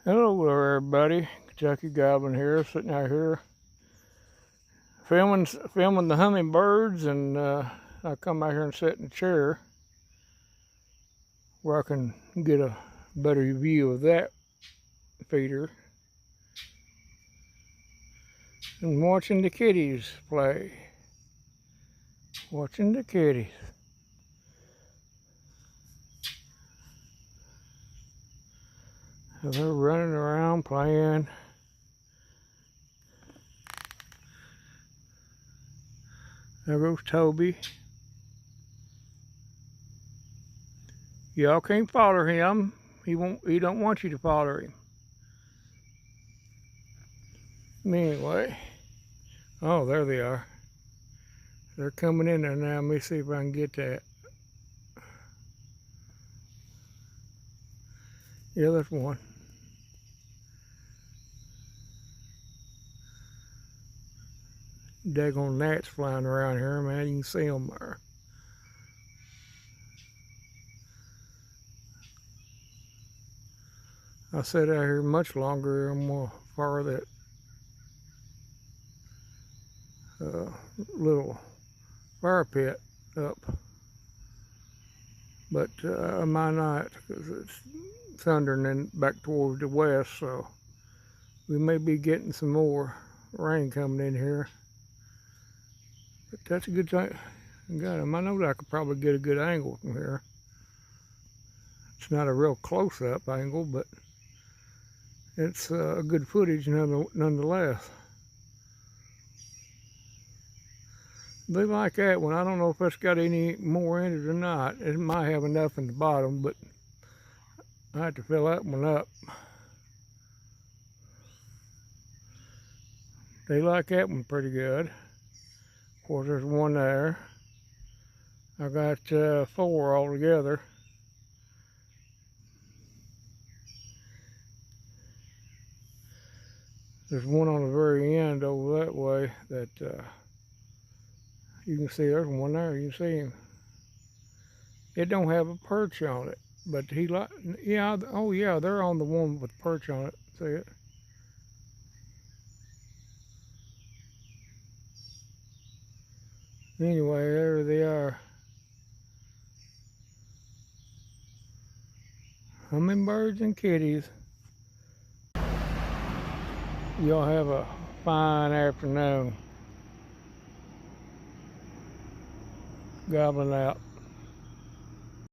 Hello there, everybody. Kentucky Goblin here, sitting out here filming the hummingbirds, and I come out here and sit in a chair where I can get a better view of that feeder, and watching the kitties play. Watching the kitties. So they're running around playing. There goes Toby. Y'all can't follow him. He don't want you to follow him. Anyway. Oh, there they are. They're coming in there now. Let me see if I can get that. Yeah, there's one. Daggone gnats flying around here, man. You can see them there. I sat out here much longer. I'm gonna fire that little fire pit up, but I might not, because it's thundering and back towards the west, so we may be getting some more rain coming in here. But that's a good thing. Got him. I know that I could probably get a good angle from here. It's not a real close-up angle, but it's a good footage nonetheless. They like that one. I don't know if it's got any more in it or not. It might have enough in the bottom, but I have to fill that one up. They like that one pretty good. Of course, there's one there. I got 4 altogether. There's one on the very end over that way that you can see. There's one there. You can see him. It don't have a perch on it, but he like, yeah. Oh yeah, they're on the one with perch on it. See it? Anyway, there they are. Hummingbirds and kitties. Y'all have a fine afternoon. Goblin out.